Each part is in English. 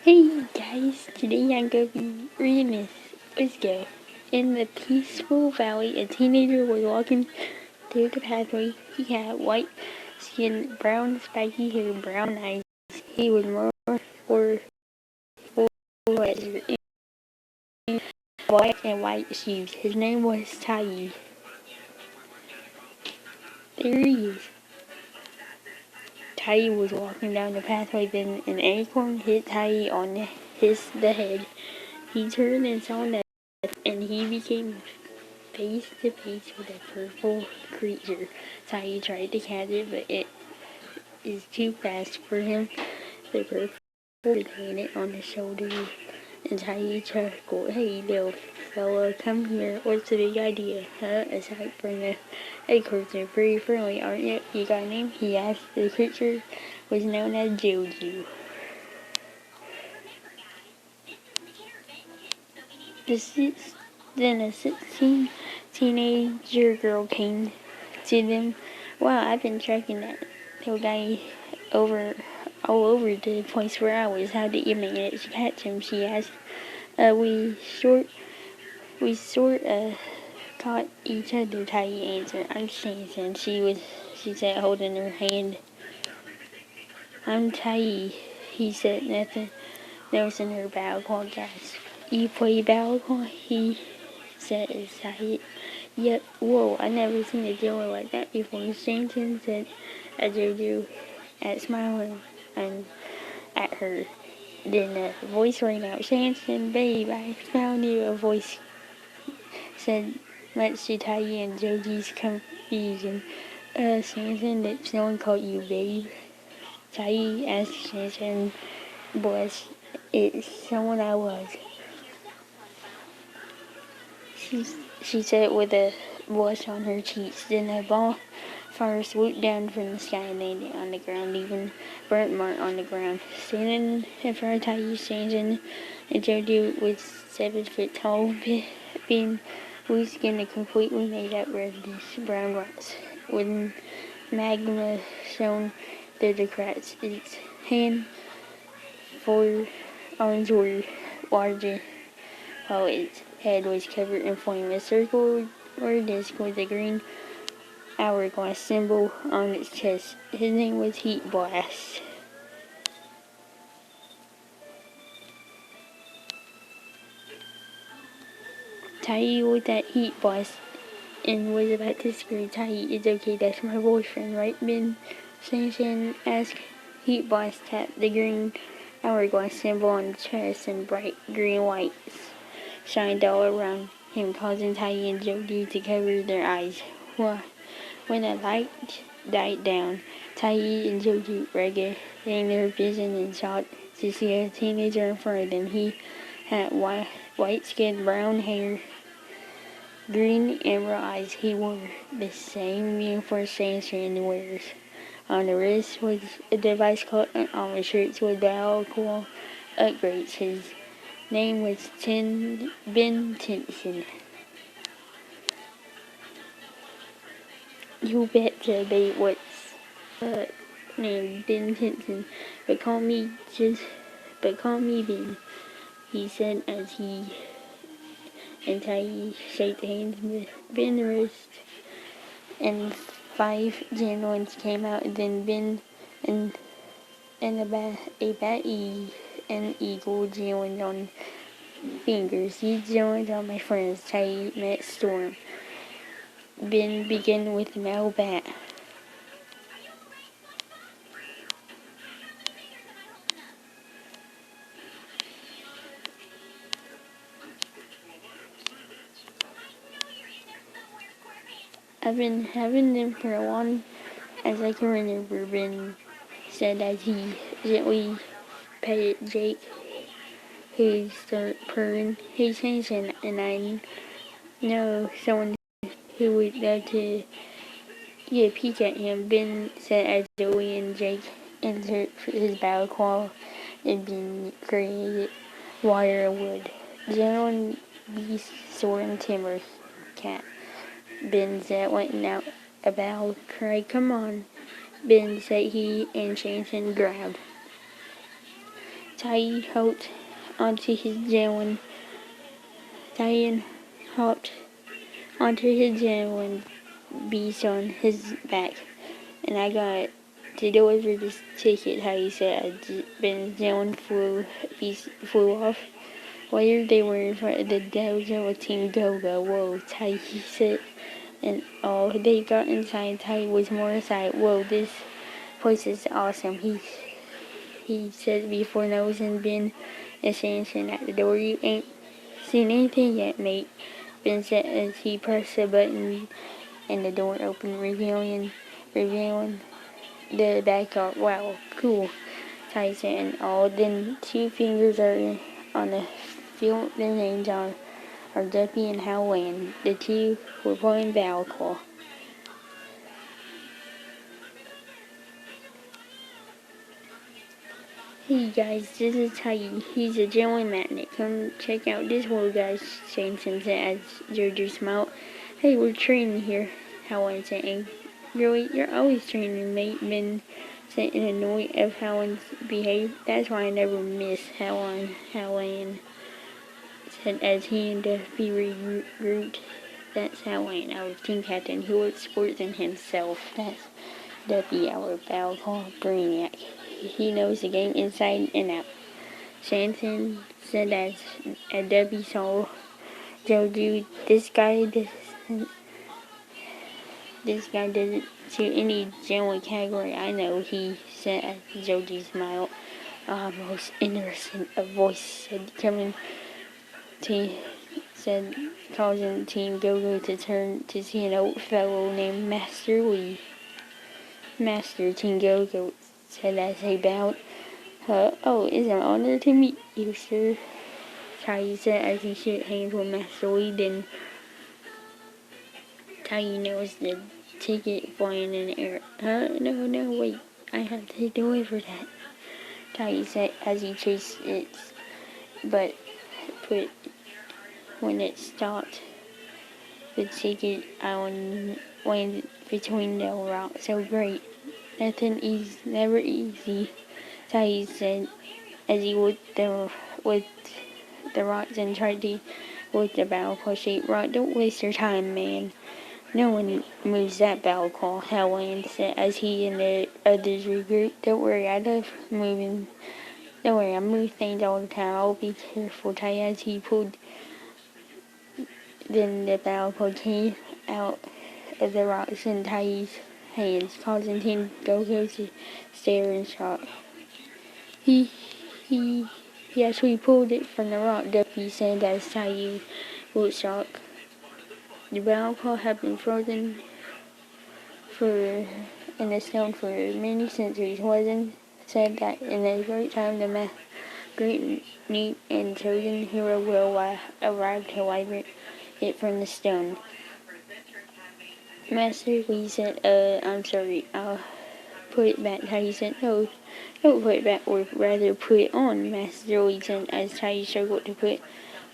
Hey guys, today I'm going to be reading this. Let's go. In the peaceful valley, a teenager was walking through the pathway. He had white skin, brown spiky hair, brown eyes. He was more or in black and white shoes. His name was Tai. There he is. Tai was walking down the pathway, then an acorn hit Tai on the head. He turned and saw that, and he became face to face with a purple creature. Tai tried to catch it, but it is too fast for him. The purple landed on his shoulder, and Tai chuckled. Hey, little fella, come here. What's the big idea? Huh? Aside from the acorns are pretty friendly, aren't you? You got a name? He asked. The creature was known as Jojo. Then a 16 teenager girl came to them. Wow, I've been tracking that little guy all over the place for hours. How did you manage to catch him? She asked. We sort of caught each other. Tai answered. I'm Shanson. She said, holding her hand. I'm Tai. He said, nothing. Noticing her battleclaw gasp. You play battleclaw? He said excited. Yep, whoa, I never seen a dealer like that before. Stanton said as Jojo at smiling and at her. Then a voice rang out, Stanton, babe, I found you. A voice said, much to Tai and Joji's confusion. Stanton, did someone call you babe? Tai asked Stanton, was it someone I was? She said with a blush on her cheeks. Then a ball fire swooped down from the sky and landed on the ground, leaving burnt mark on the ground. Standing in front of Tai, Stanton and Jojo was 7 foot tall, being blue-skinned and completely made up reddish brown rocks, with magma shone through the cracks. Its hand, 4 arms were larger, while its head was covered in flame. A circle or disc with a green hourglass symbol on its chest. His name was Heat Blast. Tai looked at Heat Blast and was about to scream. Tai, it's okay, that's my boyfriend, right, Ben? Shan asked. Heat Blast tapped the green hourglass symbol on the chest, and bright green lights shined all around him, causing Tai and Jody to cover their eyes. When the light died down, Tai and Jody regaining their vision and shocked to see a teenager in front of them. He had white skin, brown hair, green emerald eyes. He wore the same uniform Sandstrand wears. On the wrist was a device called on the shirts with battleclaw upgrades. His name was Ben Tinson. You betcha, babe. What's name? Ben Tinson. But call me Ben. He said as he and Tai shook hands with Ben's wrist, and 5 gentlemen came out. Then Ben and a bat and eagle joined on fingers. These gentlemen are my friends. Tai met Storm. Ben began with metal bat. I've been having them for as long as I can remember, Ben said as he gently petted Jake, who started purring. Hey, Samson, and I know someone who would love to get a peek at him, Ben said as Joey and Jake entered his battleclaw and Ben created wire and wood. Gentleman, beast, sword, and timber cat. Ben said, went out a battle cry. Come on, Ben said he and Shanson grabbed. Tai hopped onto his javelin. Tai hopped onto his javelin beast on his back, and I got to deliver this ticket. How you said Ben Javelin flew off. Later they were in front of the dojo with Team Go-Go. Whoa, Tai, he said. And oh, they got inside. Tai was more excited. Whoa, this place is awesome. He said before nosing Ben and Samson at the door. You ain't seen anything yet, mate. Ben said as he pressed the button and the door opened, revealing the back art. Wow, cool. Tai said, and all then 2 fingers are on the field. Their names are Duppy and Howland. The 2 were playing battleclaw. Hey guys, this is Tai. He's a gentleman magnet. Come check out this world, guys. Samson said as Jojo smiled. Hey, we're training here. Howland said, and really, you're always training, mate. Ben said in annoyed of Howland's behavior. That's why I never miss Howland said as he and Duffy regrouped. That's Howland, our team captain. He works sports in himself. That's Duffy, our battleclaw brainiac. He knows the game inside and out. Samson said as Duffy saw Jojo, this guy doesn't suit any general category I know, he said as Jojo smiled. Most innocent a voice said causing Team Go-Go to turn to see an old fellow named Master Lee. Master, Team Go-Go said as they bowed. Oh, it's an honor to meet you, sir. Tai said as he shook hands with Master Lee. Then Tai noticed the ticket flying in the air. No, wait. I have to deliver that. Tai said as he chased it, but when it stopped, the ticket island landed between the rocks. So great. Never easy, Tai said as he looked with the rocks and tried to with the battleclaw shaped rock. Don't waste your time, man. No one moves that battleclaw, Howland said as he and the others regrouped. Don't worry, I move things all the time. I'll be careful, Tai as he pulled. Then the battleclaw came out of the rocks in Tai's hands, causing Team Go-Go to stare in shock. He actually pulled it from the rock, Duffy said as Tai looked shocked. The battleclaw had been frozen in the stone for many centuries. Legend said that in a great time the great new and chosen hero will arrive to liberate it from the stone. Master Lee said, I'm sorry, I'll put it back. Tai said, no, don't put it back, or rather put it on, Master Lee said as Tai struggled to put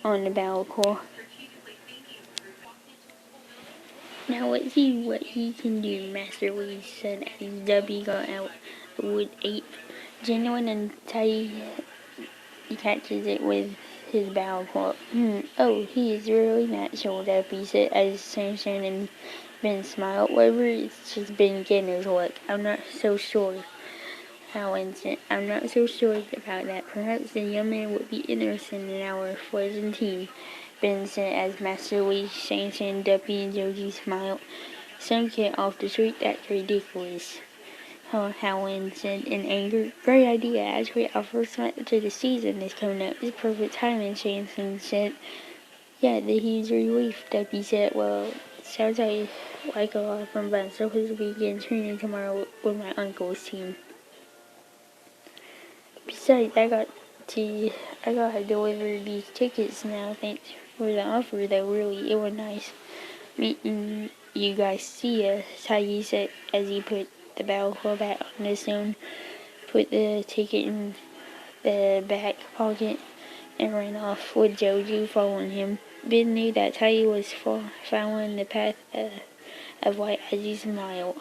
on the battleclaw. Now let's see what he can do, Master Lee said as Dubby got out the wood ape. Genuine and Tai catches it with his battleclaw. Oh, he is really natural, Dubby said as Samson and Ben smiled. Whatever, it's just been beginner's luck. I'm not so sure. Howland said, I'm not so sure about that. Perhaps the young man would be interested in our fledgling team. Ben said as Master Lee, Samson, Duppy, and Joji smiled. Some kid off the street, that's ridiculous. Howland said in anger. Great idea. Actually, our first match of the season is coming up. It's perfect timing, Samson said. Yeah, the huge relief, Duppy said. Well, sounds like a lot of fun, but I'm supposed to begin training tomorrow with my uncle's team. Besides, I got to deliver these tickets now. Thanks for the offer, though. Really, it was nice meeting you guys. See ya, Tai said as he put the battleclaw back on the stone, put the ticket in the back pocket, and ran off with Jojo following him. Ben knew that Tai was following the path of light as he smiled.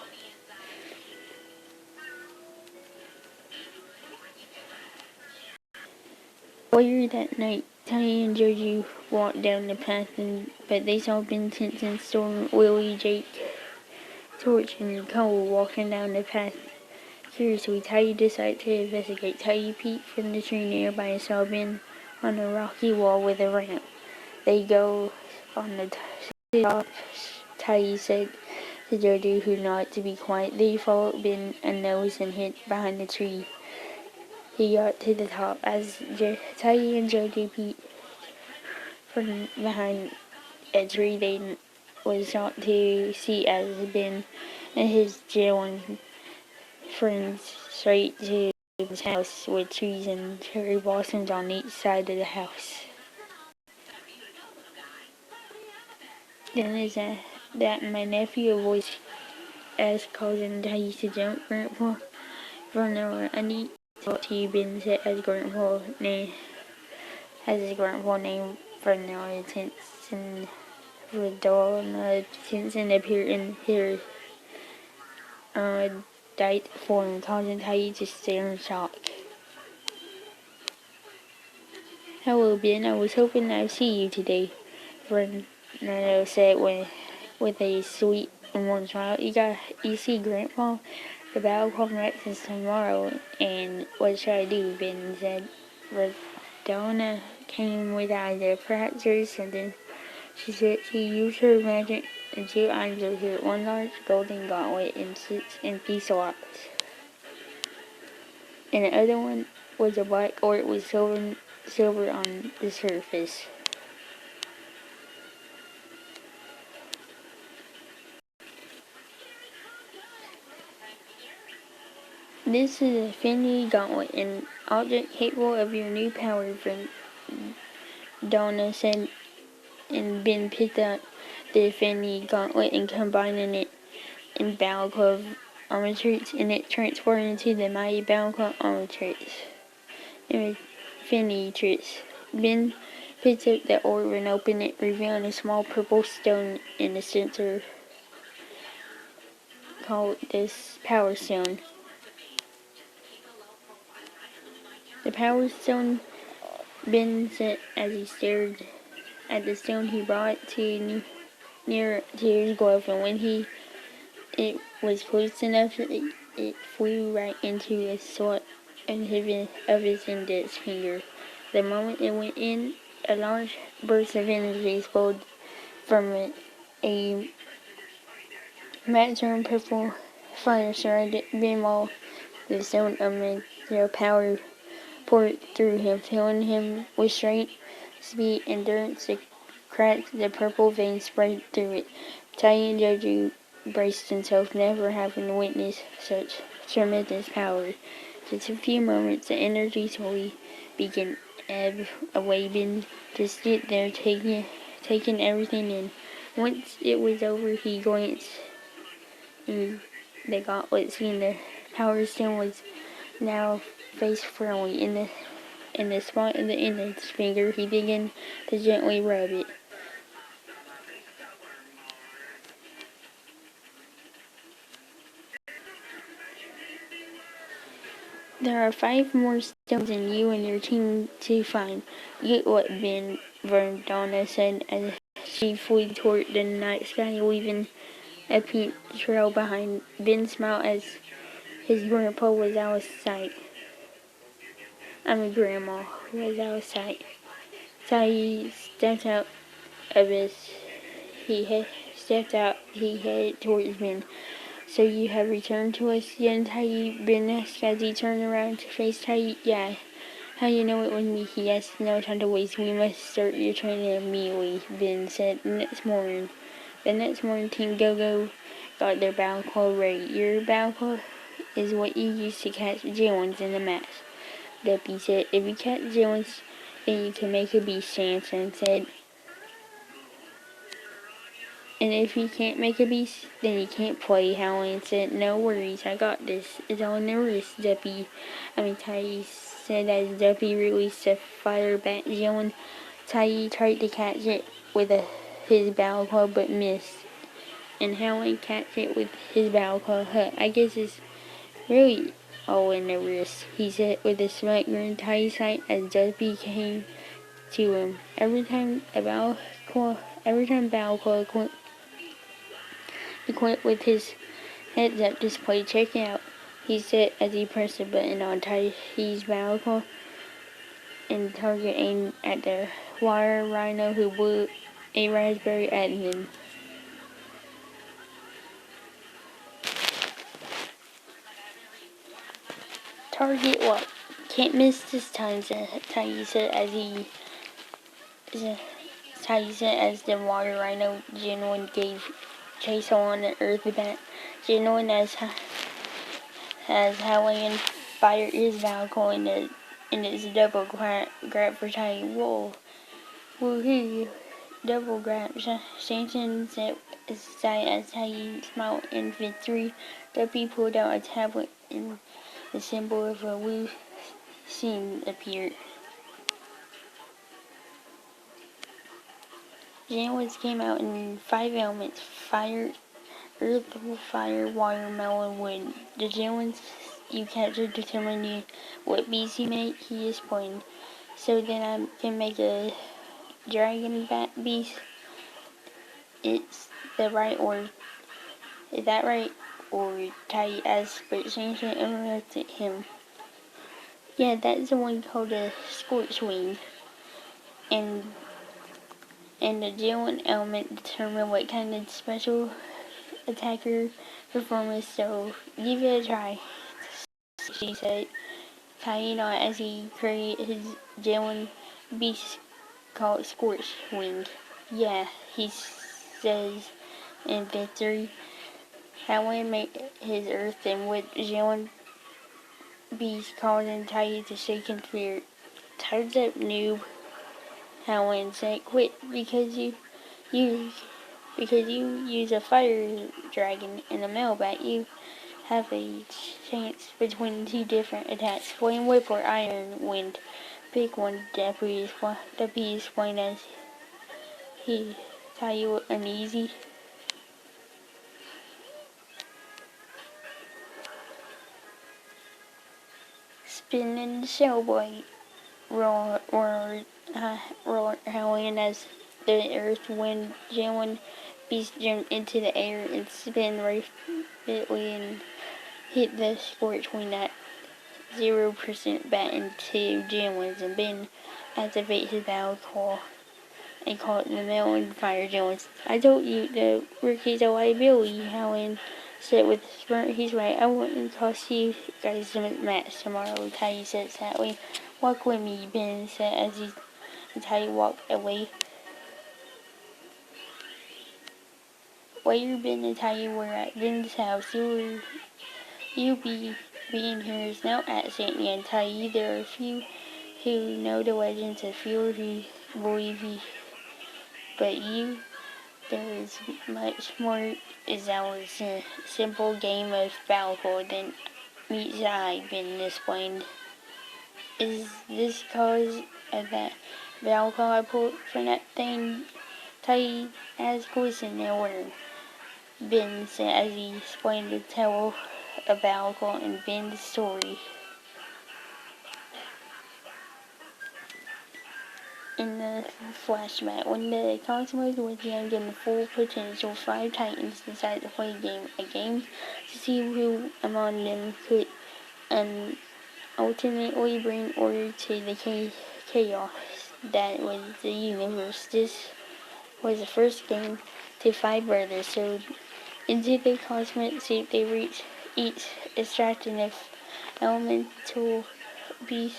Later that night, Tiny and Jojo walked down the path, but they saw Ben, and Storm, Willie, Jake, Torch, and Cole walking down the path. Curiously, Tiny decided to investigate. Tiny peeked from the tree nearby and saw Ben on a rocky wall with a ramp. They go on the top, Tiny said to Jojo, who nodded to be quiet. They followed Ben a nose and hid behind the tree. He got to the top as Tiny and Jojo peeked from behind a tree. They was shocked to see as Ben and his Jalen friends straight to his house with trees and cherry blossoms on each side of the house. Then is that my nephew voice asked cousin Tiny to jump Grandpa from the I need to talk to you, Ben said as his grandpa named Fernando Tinson Radona Tinson appeared in her diet form, causing Tiny to stare in shock. Hello, Ben. I was hoping I'd see you today, Fernando said with a sweet and warm smile. You see, Grandpa, the battleclaw match is tomorrow, and what should I do? Ben said. Radona came with the idea. Perhaps there's something. She said she used her magic, and 2 items were here. 1 large golden gauntlet and 6 empty slots. And the other one was a black orb with silver on the surface. This is a Infinity Gauntlet, an object capable of your new power, friend, Donna said, and Ben picked up the Infinity Gauntlet and combining it in battleclaw armor traits, and it transformed into the mighty battleclaw armor traits. Infinity traits. Ben picked up the orb and opened it, revealing a small purple stone in the center called this Power Stone. The Power Stone, Ben said as he stared at the stone. He brought it near to his glove, and when it was close enough, it flew right into a slot of his index finger. The moment it went in, a large burst of energy exploded from it. A maximum purple fire surrounded Ben while the stone of their power poured through him, filling him with strength, speed, endurance. To crack the purple veins spread through it. Tiny and Jojo braced themselves, never having witnessed such tremendous power. Just a few moments, the energy slowly began to ebb away. Ben just stood there, taking everything in. Once it was over, he glanced in the gauntlet, seeing the Power Stone was now face firmly in the spot of the index finger. He began to gently rub it. There are 5 more stones in you and your team to find. Get what, Ben, Verdana said as she flew toward the night sky, leaving a pink trail behind. Ben smiled as his grandpa was out of sight. Grandma was out of sight. Tiny stepped out of his. He headed towards Ben. So you have returned to us again, Tiny? Ben asked as he turned around to face Tiny. Yeah. How you know it was me? He asked. No time to waste. We must start your training immediately, Ben said. The next morning, Team Go-Go got their battleclaw ready. Your battleclaw is what you use to catch Jillens in the match, Duppy said. If you catch Jillens, then you can make a beast, Samson said. And if you can't make a beast, then you can't play, Howland said. No worries, I got this. It's all in the wrist, Tiny said as Duppy released a fire bat Jillin. Tiny tried to catch it with his battleclaw but missed. And Howland catch it with his battleclaw. I guess it's really all in the wrist. He said with a smug grin. Tiny sight as Duffy came to him. Every time battleclaw quit with his heads up display. Check it out, he said as he pressed a button on Tiny's battleclaw and target aimed at the wire rhino who blew a raspberry at him. Target what? Can't miss this time, Tiny said as the water rhino genuine gave chase on the earth bat. Genuine as Howland fired his valve in its double grab for Tiny. Woohoo! Double grab. Stanton said as Tiny smiled in victory. Duffy pulled out a tablet and the symbol of a woo scene appeared. Janwoods came out in 5 elements: fire, earth, fire, water, melon, wood. The Janwoods you capture determine what beast you make, he explained. So then I can make a dragon bat beast. Is that right? Or Tiny asked, but Shannon interrupted him. Yeah, that's the one called a Scorchwing. And the Jalen element determine what kind of special attacker performance, so give it a try, she said. Tying on as he created his Jalen beast called Scorchwing. Yeah, he says in victory. Howland made his earth and with Jalen beast causing Tidy to shake in fear. Time's up, noob, Howland said. Quit because you use a fire dragon and a male bat. You have a chance between 2 different attacks: flame whip or iron wind. Pick one, Deputy explained as he tell you uneasy. Spinning the shell blade, roared Howland as the earth wind Jalen beast jumped into the air and spin rapidly and hit the Scorchwing at 0% bat into Jalen's and Ben activate his battleclaw and call it the melon fire Jalen's. I told you the rookie's a liability, Howland said with a smirk. He's right. I wouldn't cost you guys the match tomorrow, Ty said sadly. Walk with me, Ben said as Ty walked away. Later, Ben and Ty were at Ben's house. You being here is no accident, and Ty. There are a few who know the legends, a few who believe you, but there is much more. Is our simple game of battleclaw than meets the eye, Ben explained. Is this cause of that battleclaw I pulled from that thing? Ty asked. Listen in order, Ben said as he explained the tale of battleclaw and Ben's story. In the flashback, when the Cosmos was young and full potential, 5 Titans decided to play a game to see who among them could ultimately bring order to the chaos that was the universe. This was the first game to 5 brothers, so into the cosmic suit they reached, each extracting an elemental beast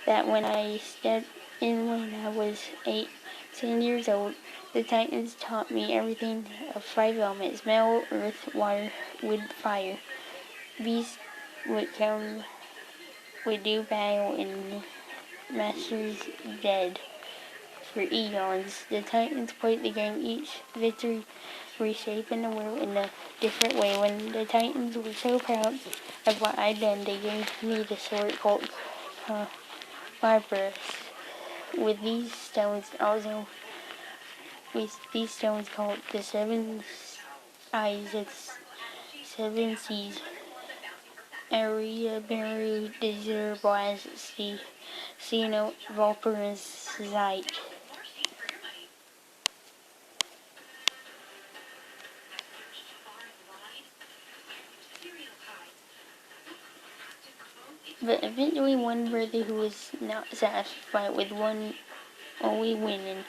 that when I stepped in when I was 10 years old, the Titans taught me everything of 5 elements: metal, earth, water, wood, fire. Beasts would do battle and masters dead for eons. The Titans played the game, each victory reshaping the world in a different way. When the Titans were so proud of what I'd done, they gave me the sword called Barbarous. With these stones called the 7 eyes of 7 seas. area Beru deservas sino Valparaiso. But eventually one brother who was not satisfied with one only winning.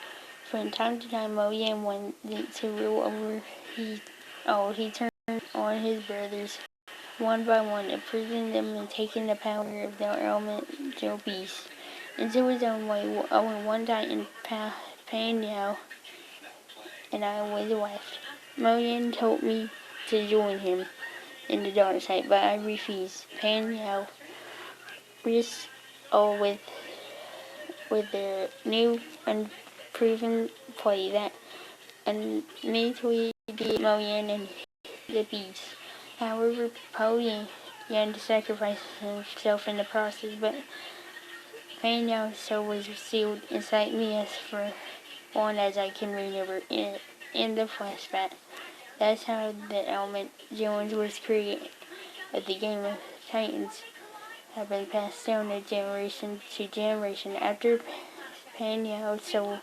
From time to time Moyan wanted to rule over he turned on his brothers one by one, imprisoning them and taking the power of their elemental beasts into his own way. Only one night in Panyao, and I was left. Moyan told me to join him in the dark side, but I refused. Panyao risked all with their new unproven play that immediately beat Moyan and the beast. However, Poe began to sacrifice himself in the process, but Panyao soul was sealed inside me as for long as I can remember in the flashback. That's how the element Jones was created. But the game of Titans have been passed down to generation to generation. After Panyao's soul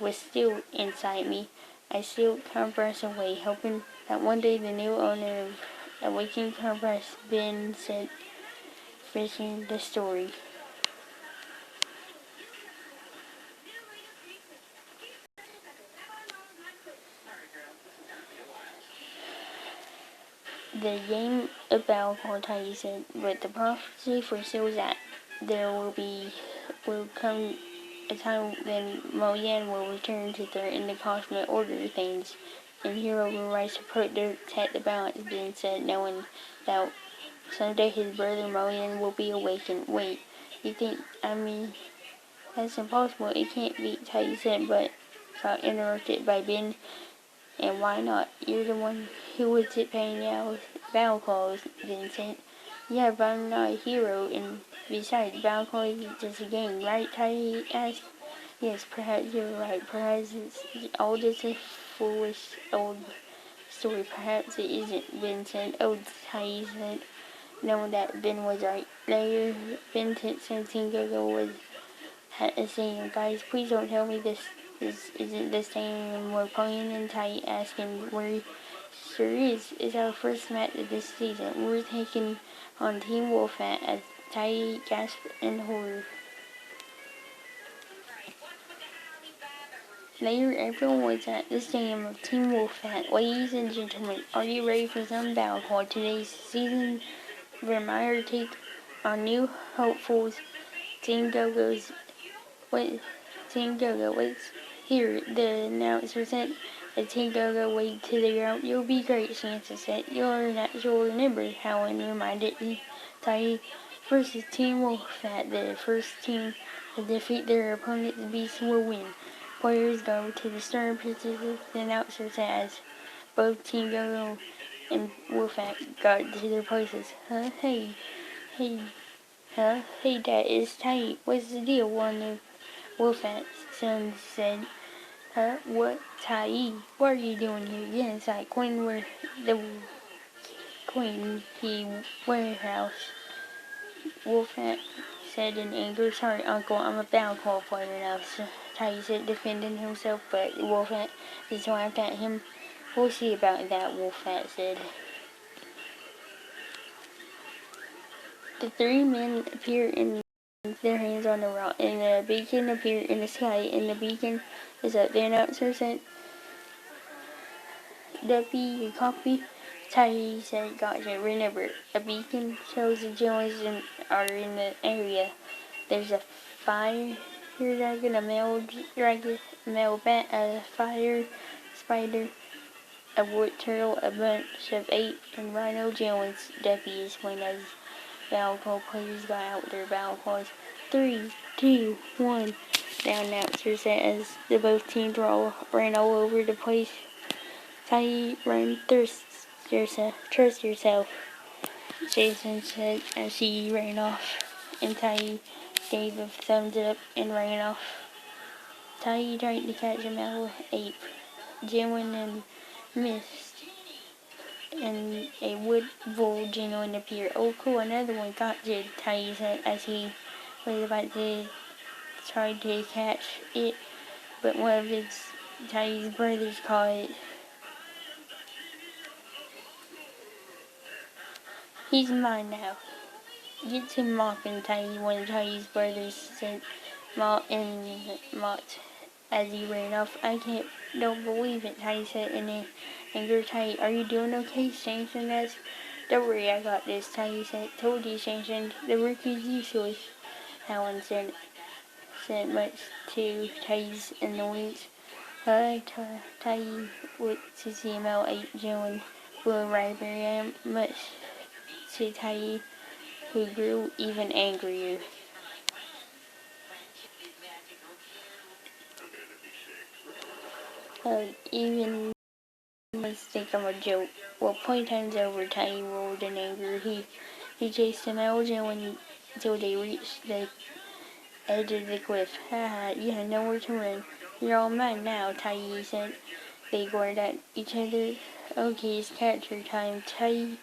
was still inside me, I sealed Compress away, hoping that one day the new owner of Awakening Compress, Ben, said, finishing the story. The game of battleclaw Titan said, but the prophecy foresees that there will come a time when Moyan will return to threaten the cosmic order of things, and Hero will rise to protect the balance, Ben said, knowing that someday his brother Moyan will be awakened. Wait, you think, that's impossible, it can't be, Titan said, but got interrupted by Ben. And why not? You're the one who was paying out battleclaws, Vincent. Yeah, but I'm not a hero, and besides, battleclaw is just a game, right? Tai asked. Yes, perhaps you're right. Perhaps it's all just a foolish old story. Perhaps it isn't, Vincent. Oh, Tai said, knowing that Ben was right. Later, Vincent and Tingo was saying, guys, please don't tell me this isn't the same we're playing, and Tai asking where he sure is. It's our first match of this season. We're taking on Team Wolfat as Tai gasped in horror. Later, everyone was at the stadium of Team Wolfat. Ladies and gentlemen, are you ready for some battleclaw? Today's season premiere take on new hopefuls Team Go-Go's Team Go-Go waits here, the announcer said. As Team Go-Go waved to the ground, you'll be great, Sansa said. You'll remember, Helen reminded Tai. Versus Team Wolfat, the first team to defeat their opponent's beast will win. Players go to the stern pitches, the announcer said as both Team Go-Go and Wolfat got to their places. Hey, Dad, it's Tai. What's the deal? One of Wolfat's sons said. What, Tai? What are you doing here? Get inside. The Queen Bee warehouse. Wolfat said in anger. Sorry, Uncle, I'm a battleclaw player now, Tai said, defending himself, but Wolfat just laughed at him. We'll see about that, Wolfat said. The three men appeared in their hands on the rock, and a beacon appeared in the sky, and the beacon is up. The announcer said, Duppy, a copy? Tai said, gotcha. Remember, a beacon shows the Jones are in the area. There's a fire dragon, a male bat, a fire spider, a wood turtle, a bunch of ape, and rhino Jones. Duppy explained as battleclaw players got out their battleclaws. 3, 2, 1. The announcer said as the both teams ran all over the place. Tai ran, trust yourself, Jason said as he ran off, and Tai gave a thumbs up and ran off. Tai tried to catch a male ape, Jimwin and missed. and a wood bull genuine appeared. Oh, cool, another one got you, Tiny said as he was about to try to catch it, but one of Tiny's brothers caught it. He's mine now. Get to mocking, Tiny, one of Tiny's brothers said, mocked as he ran off. Don't believe it, Tiny said in anger. Tiny, are you doing okay? Shanson asked. Don't worry, I got this, Tiny said. Told you, Shanson, the rookie's useless, Helen said much to Tiny's annoyance. Tiny looked to see Mel 8 June Blue Raspberry, much to Tiny, who grew even angrier. Even must think I'm a joke. Well, playtime's over, Tiny roared in anger. He chased them out until they reached the edge of the cliff. Haha, you had nowhere to run. You're all mine now, Tiny said. They glared at each other. Okay, it's capture time, Tiny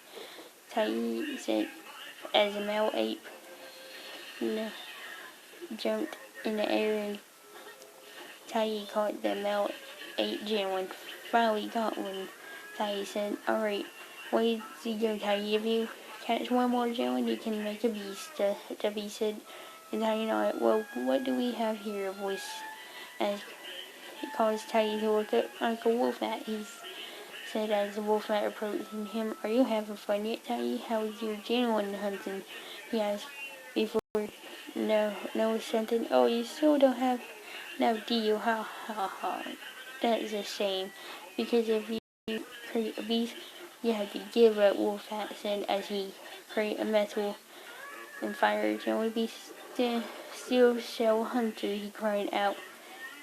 said as a male ape jumped in the air and Tiny caught the male ape gentleman. Finally got one, Tiny said. Alright, way to go, Tiny. If you catch one more gentleman, you can make a beast, the beast said. And Tiny nodded. Well, what do we have here? A voice as it caused Tiny to look up. Uncle Wolfat, he said as the Wolfat approached him. Are you having fun yet, Tiny? How's your gentleman hunting? He asked before no something. Oh, you still don't have no deal. Ha ha ha. That's a shame. Because if you create a beast, you have to give up, Wolfat said as he created a metal and fire. Generally be steel shell hunter, he cried out.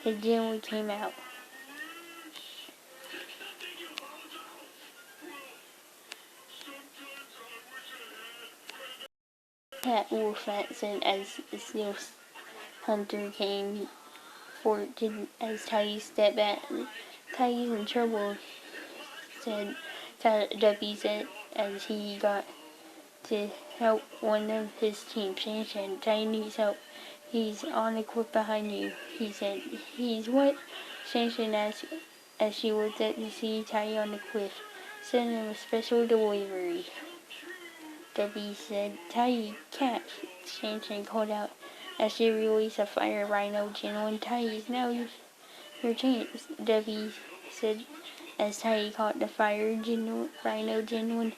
His generally came out. That Wolfat said as the steel hunter came forward as Tiny stepped back. Tiny's in trouble, said Duppy said as he got to help one of his team. Shannon, Tiny needs help. He's on the cliff behind you, he said. He's what? Shannon asked as she looked up to see Tiny on the cliff. Send him a special delivery, Duppy said. Tiny, catch, Shannon called out as she released a fire rhino gentleman. Tiny's now your chance, Duppy said as Tiny caught the fire rhino gentleman.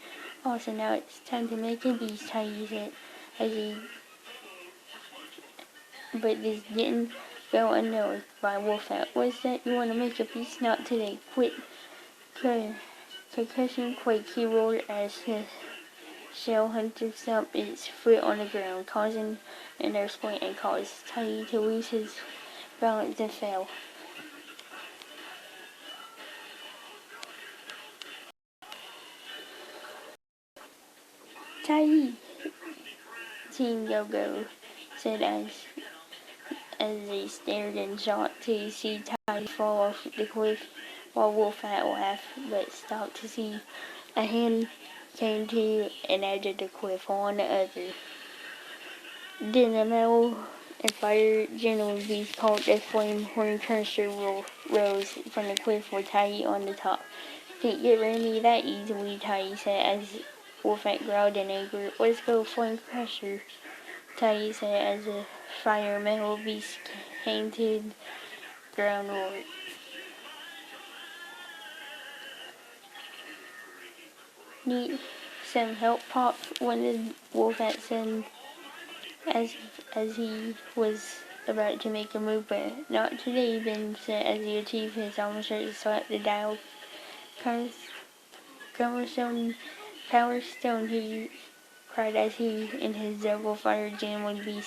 Also, now it's time to make a beast, Tiny said as he. But this didn't go unnoticed by Wolfat. What's that? You want to make a beast? Not today. Quit. Concussion quake, he roared as the shell hunter thumped its foot on the ground, causing an earthquake and caused Tiny to lose his balance and fell. Tiny, Team Yo-Go said as they stared in shock to see Tiny fall off the cliff, while Wolfat laughed but stopped to see a hand came to an edge of the cliff on the other. Then a metal and fire general beast called the flame horn crusher rose from the cliff with Tiny on the top. Can't get rid of me that easily, Tiny said as Wolfat growled in anger. Let's go, flame crusher, Tiny said as the fire metal beast came to the ground roared. Need some help, Pop? Wanted Wolfat said as he was about to make a move, but not today, Ben said as he achieved his almost ready to slap the dial. Power Stone, he cried as he and his double fire jam would be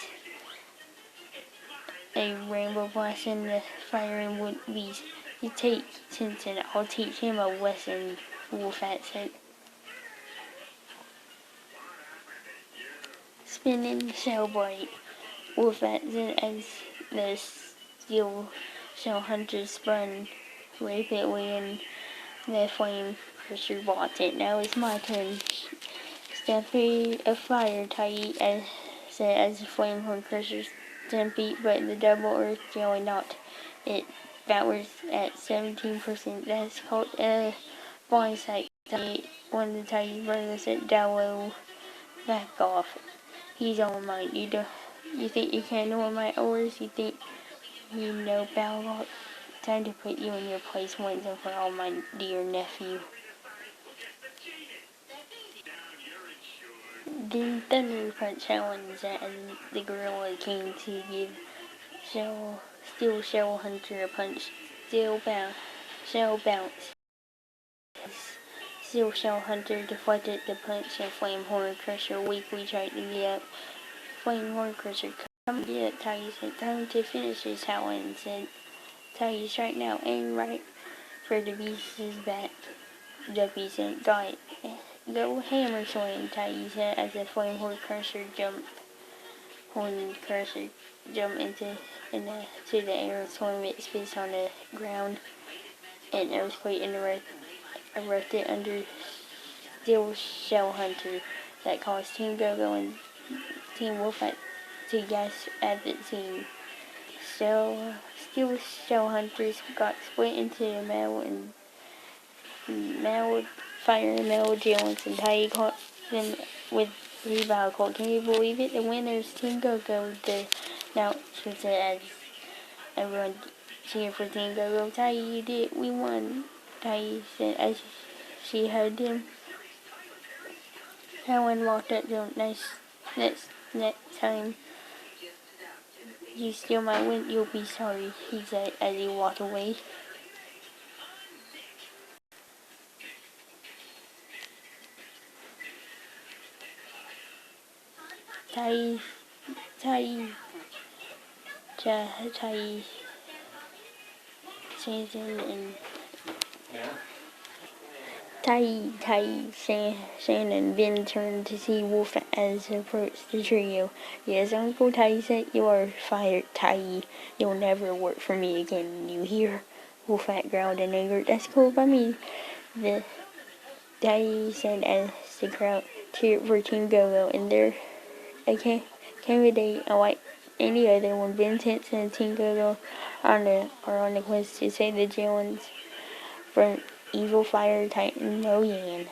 a rainbow blast in the fire and would be. You take Tintin, I'll teach him a lesson, Wolfat said. Spinning shell bright, Wolfat said as the steel shell hunter spun rapidly and The flame crusher bought it. Now it's my turn. Stampede of fire, Tai said as the flame horn crusher stampede, but the double earth jelly knocked it backwards at 17%. That's called a blindside. One of the tiny brothers said, "Download, back off. He's on mine. You think you can know my orders? You think you know battle? Time to put you in your place once and for all, my dear nephew." Then Thunder Punch challenged and the gorilla came to give Steel Shell Hunter a punch. Shell bounce. Steel Shell Hunter deflected the punch and Flame Horn Crusher weakly tried to get up. Flame Horn Crusher, come get up, Tai said. Time to finish this challenge, said Tai. Strike now, aim right for the beast's back. Duppy said, got it. Go hammer swing, Tai said as the Flame Horn Crusher jumped into the air, slammed its fist on the ground. An earthquake erupted under Steel Shell Hunter that caused Team Go-Go and Team Wolfpack to gasp at the scene. So, Steel Shell Hunters got split into metal fire and metal jailings, and Tai caught them with his battleclaw. Can you believe it? The winner's Team Go-Go, the announcer said as everyone cheered for Team Go-Go. Tai, you did. We won, Tai said as she hugged him. Helen walked up to him. Next time you steal my win, you'll be sorry, he said as he walked away. Tai Shannon and Shannon then turned to see Wolf as he approached the trio. Yes, Uncle Tai said, you are fired, Tai. You'll never work for me again, you hear? Wolfat growled in anger. That's cool by me, the Tai said as the crowd cheered for Team Go-Go, and their candidate, unlike any other one, Ben Tense and Team Go-Go are on the quest to save the Jailins from evil fire titan Mo Yan.